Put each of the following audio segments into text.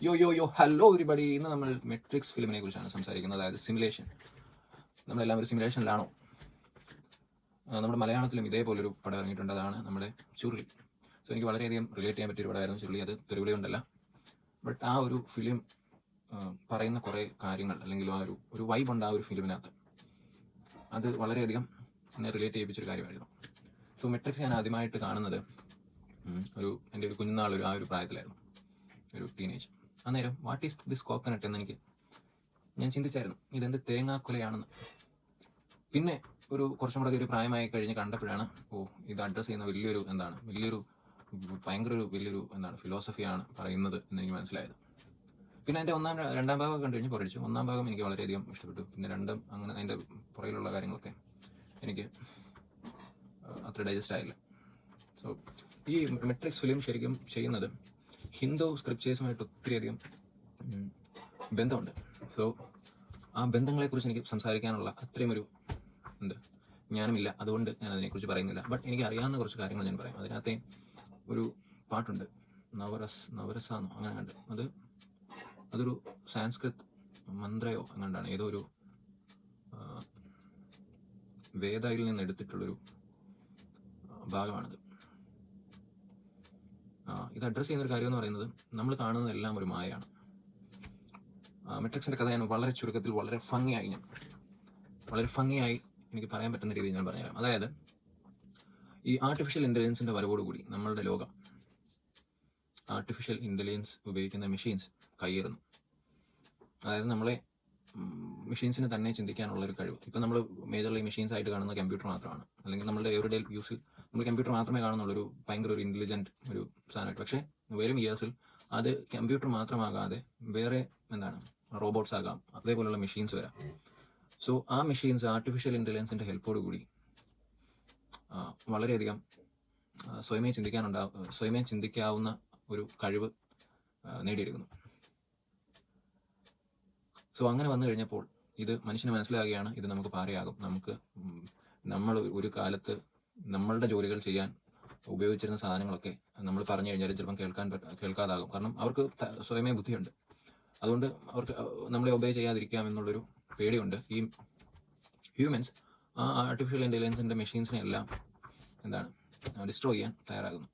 Hello everybody. ഇന്ന് നമ്മൾ matrix ഫിലിമിനെ കുറിച്ചാണ് സംസാരിക്കുന്നത്, അതായത് സിമുലേഷൻ. നമ്മളെല്ലാം ഒരു സിമുലേഷനിലാണോ? നമ്മുടെ മലയാളത്തിലും ഇതേപോലൊരു പടം ഇറങ്ങിയിട്ടുണ്ട്, അതാണ് നമ്മുടെ ചുരുളി. സോ എനിക്ക് വളരെയധികം റിലേറ്റ് ചെയ്യാൻ പറ്റിയൊരു പടമായിരുന്നു ചുരുളി. അത് തെരുവിളി കൊണ്ടല്ല, ബട്ട് ആ ഒരു ഫിലിം പറയുന്ന കുറേ കാര്യങ്ങൾ, അല്ലെങ്കിൽ ആ ഒരു വൈബ് ഉണ്ട് ആ ഒരു ഫിലിമിനകത്ത്. അത് വളരെയധികം എന്നെ റിലേറ്റ് ചെയ്യിപ്പിച്ചൊരു കാര്യമായിരുന്നു. സോ മെട്രിക്സ് ഞാൻ ആദ്യമായിട്ട് കാണുന്നത് എൻ്റെ ഒരു കുഞ്ഞുനാൾ ആ ഒരു പ്രായത്തിലായിരുന്നു, ഒരു ടീനേജ്. അന്നേരം വാട്ട് ഈസ് ദിസ് കോക്കനട്ട് എന്ന് ഞാൻ ചിന്തിച്ചായിരുന്നു, ഇതെന്ത് തേങ്ങാക്കൊലയാണെന്ന്. പിന്നെ കുറച്ചും കൂടെ ഒരു പ്രായമായി കഴിഞ്ഞ് കണ്ടപ്പോഴാണ് ഇത് അഡ്രസ്സ് ചെയ്യുന്ന വലിയൊരു ഫിലോസഫിയാണ് പറയുന്നത് എന്ന് എനിക്ക് മനസ്സിലായത്. പിന്നെ അതിൻ്റെ രണ്ടാം ഭാഗം കണ്ടു കഴിഞ്ഞ് പൊറിച്ചു. ഒന്നാം ഭാഗം എനിക്ക് വളരെയധികം ഇഷ്ടപ്പെട്ടു. പിന്നെ രണ്ടും അങ്ങനെ അതിൻ്റെ പുറകിലുള്ള കാര്യങ്ങളൊക്കെ എനിക്ക് അത്ര ഡൈജസ്റ്റ് ആയില്ല. സോ ഈ മെട്രിക്സ് ഫിലിം ശരിക്കും ചെയ്യുന്നത് ഹിന്ദു സ്ക്രിപ്റ്റേഴ്സുമായിട്ട് ഒത്തിരിയധികം ബന്ധമുണ്ട്. സോ ആ ബന്ധങ്ങളെക്കുറിച്ച് എനിക്ക് സംസാരിക്കാനുള്ള അത്രയും ഒരു ജ്ഞാനമില്ല, അതുകൊണ്ട് ഞാൻ അതിനെക്കുറിച്ച് പറയുന്നില്ല. ബട്ട് എനിക്ക് അറിയാവുന്ന കുറച്ച് കാര്യങ്ങൾ ഞാൻ പറയാം. അതിനകത്തെ ഒരു പാട്ടുണ്ട്, നവരസാന്നോ അങ്ങനെ കണ്ട്, അതൊരു സാൻസ്ക്രിത് മന്ത്രയോ അങ്ങാണ്ടാണ്, ഏതോ ഒരു വേദയിൽ നിന്ന് എടുത്തിട്ടുള്ളൊരു ഭാഗമാണിത്. ഇത് അഡ്രസ്സ് ചെയ്യുന്നൊരു കാര്യം എന്ന് പറയുന്നത്, നമ്മൾ കാണുന്നതെല്ലാം ഒരു മായയാണ്. മെട്രിക്സിൻ്റെ കഥ ഞാൻ വളരെ ചുരുക്കത്തിൽ വളരെ ഭംഗിയായി എനിക്ക് പറയാൻ പറ്റുന്ന രീതിയിൽ ഞാൻ പറഞ്ഞുതരാം. അതായത് ഈ ആർട്ടിഫിഷ്യൽ ഇൻ്റലിജൻസിൻ്റെ വരവോടുകൂടി നമ്മളുടെ ലോകം ആർട്ടിഫിഷ്യൽ ഇൻ്റലിജൻസ് ഉപയോഗിക്കുന്ന മെഷീൻസ് കയ്യേറുന്നു. അതായത് നമ്മളെ മെഷീൻസിന് തന്നെ ചിന്തിക്കാനുള്ളൊരു കഴിവ്. ഇപ്പം നമ്മൾ മേജർലി മെഷീൻസ് ആയിട്ട് കാണുന്ന കമ്പ്യൂട്ടർ മാത്രമാണ്, അല്ലെങ്കിൽ നമ്മളുടെ എവറിഡേ യൂസിൽ നമ്മൾ കമ്പ്യൂട്ടർ മാത്രമേ കാണുന്നുള്ളൂ, ഭയങ്കര ഒരു ഇൻ്റലിജൻറ്റ് ഒരു സാധനമായിട്ട്. പക്ഷേ വരും ഇയേഴ്സിൽ അത് കമ്പ്യൂട്ടർ മാത്രമാകാതെ വേറെ റോബോട്ട്സ് ആകാം, അതേപോലെയുള്ള മെഷീൻസ് വരാം. സോ ആ മെഷീൻസ് ആർട്ടിഫിഷ്യൽ ഇൻ്റലിജൻസിൻ്റെ ഹെൽപ്പോടുകൂടി വളരെയധികം സ്വയമേ ചിന്തിക്കാവുന്ന ഒരു കഴിവ് നേടിയെടുക്കുന്നു. സോ അങ്ങനെ വന്നു കഴിഞ്ഞപ്പോൾ ഇത് മനുഷ്യന് മനസ്സിലാകുകയാണ്, ഇത് നമുക്ക് പാരയാകും. നമ്മൾ ഒരു കാലത്ത് നമ്മളുടെ ജോലികൾ ചെയ്യാൻ ഉപയോഗിച്ചിരുന്ന സാധനങ്ങളൊക്കെ നമ്മൾ പറഞ്ഞു കഴിഞ്ഞാൽ ചിലപ്പം കേൾക്കാതാകും. കാരണം അവർക്ക് സ്വയമേ ബുദ്ധിയുണ്ട്. അതുകൊണ്ട് അവർക്ക് നമ്മളെ ഒബേ ചെയ്യാതിരിക്കാം എന്നുള്ളൊരു പേടിയുണ്ട്. ഈ ഹ്യൂമൻസ് ആ ആർട്ടിഫിഷ്യൽ ഇൻ്റലിജൻസിൻ്റെ മെഷീൻസിനെ എല്ലാം ഡിസ്ട്രോയ് ചെയ്യാൻ തയ്യാറാകുന്നു.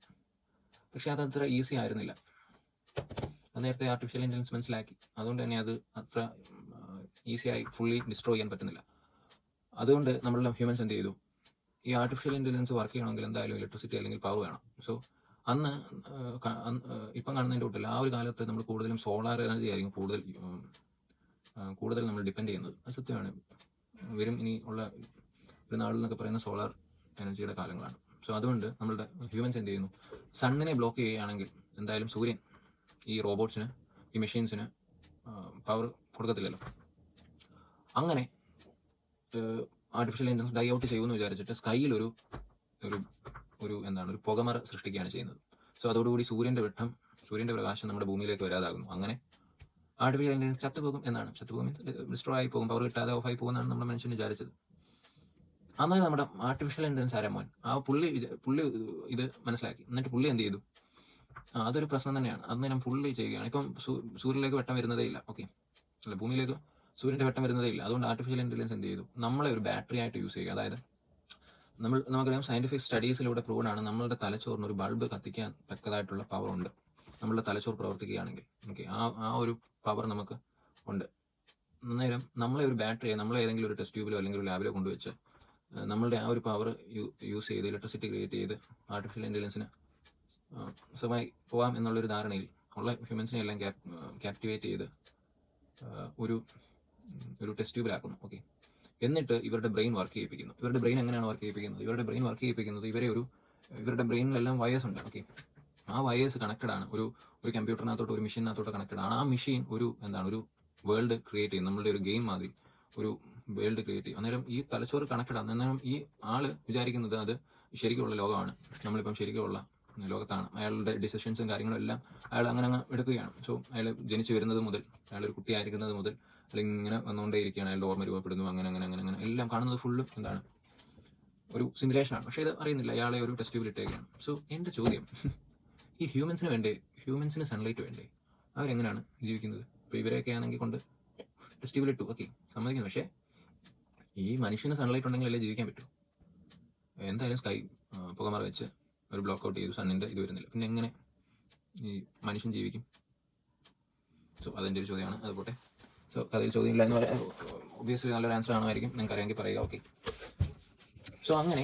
പക്ഷേ അതത്ര ഈസി ആയിരുന്നില്ല. അത് നേരത്തെ ആർട്ടിഫിഷ്യൽ ഇൻ്റലിജൻസ് മനസ്സിലാക്കി. അതുകൊണ്ട് തന്നെ അത് അത്ര ഈസിയായി ഫുള്ളി ഡിസ്ട്രോയ് ചെയ്യാൻ പറ്റുന്നില്ല. അതുകൊണ്ട് നമ്മളുടെ ഹ്യൂമൻസ് എന്ത് ചെയ്തു, ഈ ആർട്ടിഫിഷ്യൽ ഇൻ്റലിജൻസ് വർക്ക് ചെയ്യണമെങ്കിൽ എന്തായാലും ഇലക്ട്രിസിറ്റി അല്ലെങ്കിൽ പവർ വേണം. സോ അന്ന് ഇപ്പം കാണുന്നതിൻ്റെ കൂട്ടില്ല, ആ ഒരു കാലത്ത് നമ്മൾ കൂടുതലും സോളാർ എനർജി ആയിരിക്കും കൂടുതൽ നമ്മൾ ഡിപ്പെൻഡ് ചെയ്യുന്നത്. അത് സത്യമാണ്. ഇനി ഉള്ള ഒരു നാളിൽ എന്നൊക്കെ പറയുന്ന സോളാർ എനർജിയുടെ കാലങ്ങളാണ്. സോ അതുകൊണ്ട് നമ്മളുടെ ഹ്യൂമൻസ് എന്ത് ചെയ്യുന്നു, സണ്ണിനെ ബ്ലോക്ക് ചെയ്യുകയാണെങ്കിൽ എന്തായാലും സൂര്യൻ ഈ റോബോട്ട്സിന്, ഈ മെഷീൻസിന് പവർ കൊടുക്കത്തില്ലല്ലോ. അങ്ങനെ ആർട്ടിഫിഷ്യൽ ഇൻ്റലിജൻസ് ഡൈ ഔട്ട് ചെയ്യുമെന്ന് വിചാരിച്ചിട്ട് സ്കൈയിൽ ഒരു പുകമറ സൃഷ്ടിക്കുകയാണ് ചെയ്യുന്നത്. സോ അതോടുകൂടി സൂര്യൻ്റെ പ്രകാശം നമ്മുടെ ഭൂമിയിലേക്ക് വരാതാകുന്നു. അങ്ങനെ ആർട്ടിഫിഷ്യൽ ഇൻ്റലിജൻസ് ചത്തുപോകും, ഡിസ്ട്രോ ആയി പോകും, പവർ കിട്ടാതെ ഓഫായി പോകുമെന്നാണ് നമ്മുടെ മനുഷ്യൻ വിചാരിച്ചത്. അന്നേരം നമ്മുടെ ആർട്ടിഫിഷ്യൽ ഇൻ്റലിജൻസ് ആരാമോൻ പുള്ളി ഇത് മനസ്സിലാക്കി. എന്നിട്ട് പുള്ളി എന്ത് ചെയ്തു, അതൊരു പ്രശ്നം തന്നെയാണ്. അന്നേരം പുള്ളി ചെയ്യുകയാണ്, ഇപ്പം സൂര്യനിലേക്ക് വെട്ടം വരുന്നതേ ഇല്ല, ഭൂമിയിലേക്ക് സൂര്യൻ്റെ വെട്ടം വരുന്നതേ ഇല്ല. അതുകൊണ്ട് ആർട്ടിഫിഷ്യൽ ഇൻ്റലിജൻസ് എന്ത് ചെയ്തു, നമ്മളെ ഒരു ബാറ്ററി ആയിട്ട് യൂസ് ചെയ്യുക. അതായത് നമുക്കറിയാം, സയൻറ്റിഫിക് സ്റ്റഡീസിലൂടെ പ്രൂവ്ഡ് ആണ്, നമ്മളുടെ തലച്ചോറിന് ഒരു ബൾബ് കത്തിക്കാൻ തക്കതായിട്ടുള്ള പവർ ഉണ്ട്. നമ്മളുടെ തലച്ചോറ് പ്രവർത്തിക്കുകയാണെങ്കിൽ ആ ഒരു പവർ നമുക്ക് ഉണ്ട്. അന്നേരം നമ്മളെ ഒരു ബാറ്ററിയെ ഏതെങ്കിലും ഒരു ടെസ്റ്റ് ട്യൂബിലോ അല്ലെങ്കിൽ ഒരു ലാബിലോ കൊണ്ടുവച്ച് നമ്മളുടെ ആ ഒരു പവർ യൂസ് ചെയ്ത് ഇലക്ട്രിസിറ്റി ക്രിയേറ്റ് ചെയ്ത് ആർട്ടിഫിഷ്യൽ ഇൻ്റലിജൻസിന് സുഖമായി പോകാം എന്നുള്ളൊരു ധാരണയിൽ ഉള്ള ഹ്യൂമൻസിനെ എല്ലാം ക്യാപ്റ്റിവേറ്റ് ചെയ്ത് ഒരു ടെസ്റ്റ് ട്യൂബിലാക്കുന്നു. എന്നിട്ട് ഇവരുടെ ബ്രെയിൻ വർക്ക് ചെയ്യിപ്പിക്കുന്നു. ഇവരുടെ ബ്രെയിൻ എങ്ങനെയാണ് വർക്ക് ചെയ്യിപ്പിക്കുന്നത്? ഇവരുടെ ബ്രെയിനിലെല്ലാം വയേഴ്സ് ഉണ്ട്. ആ വയേഴ്സ് കണക്റ്റഡ് ആണ്, ഒരു കമ്പ്യൂട്ടറിനകത്തോട്ട്, ഒരു മെഷീനകത്തോട്ട് കണക്റ്റഡ് ആണ്. ആ മെഷീൻ ഒരു വേൾഡ് ക്രിയേറ്റ് ചെയ്യും, നമ്മളുടെ ഒരു ഗെയിം മാതിരി ഒരു വേൾഡ് ക്രിയേറ്റ് ചെയ്യും. അന്നേരം ഈ തലച്ചോറ് കണക്റ്റഡ് ആണ്. അന്നേരം ഈ ആള് വിചാരിക്കുന്നത് അത് ശരിക്കുള്ള ലോകമാണ്, നമ്മളിപ്പം ശരിക്കുള്ള ലോകത്താണ്. അയാളുടെ ഡിസിഷൻസും കാര്യങ്ങളും എല്ലാം അയാൾ അങ്ങനെ എടുക്കുകയാണ്. സോ അയാൾ ജനിച്ചു വരുന്നത് മുതൽ, അയാളൊരു കുട്ടിയായിരിക്കുന്നത് മുതൽ അല്ലെങ്കിൽ ഇങ്ങനെ വന്നുകൊണ്ടേയിരിക്കുകയാണ്. അയാളുടെ ഓർമ്മ രൂപപ്പെടുന്നു, അങ്ങനെ എല്ലാം കാണുന്നത് ഫുള്ളും ഒരു സിമുലേഷനാണ്. പക്ഷേ ഇത് അറിയുന്നില്ല, അയാളെ ഒരു ടെസ്റ്റ് ട്യൂബിൽ ഇട്ടേക്കാണ്. സോ എൻ്റെ ചോദ്യം, ഈ ഹ്യൂമൻസിന് സൺലൈറ്റ് വേണ്ടേ? അവരെങ്ങനെയാണ് ജീവിക്കുന്നത്? ഇപ്പോൾ ഇവരെയൊക്കെ ആണെങ്കിൽ കൊണ്ട് ടെസ്റ്റ് ട്യൂബിലിട്ടു, ഓക്കെ, സമ്മതിക്കുന്നു. പക്ഷേ ഈ മനുഷ്യന് സൺലൈറ്റ് ഉണ്ടെങ്കിലല്ലേ ജീവിക്കാൻ പറ്റൂ. എന്തായാലും സ്കൈ പുകമറ വെച്ച് ഒരു ബ്ലോക്ക് ഔട്ട് ചെയ്തു, സണ്ണിൻ്റെ ഇത് വരുന്നില്ല, പിന്നെ എങ്ങനെ ഈ മനുഷ്യൻ ജീവിക്കും? സോ അതെൻ്റെ ഒരു ചോദ്യമാണ്. അത് പോട്ടെ. സോ അതിൽ ചോദ്യമില്ല എന്ന് പറയാം. ഒബ്വിയസ്ലി നല്ലൊരു ആൻസർ ആണായിരിക്കും, നിങ്ങൾക്ക് അറിയാമെങ്കിൽ പറയുക. ഓക്കെ, സോ അങ്ങനെ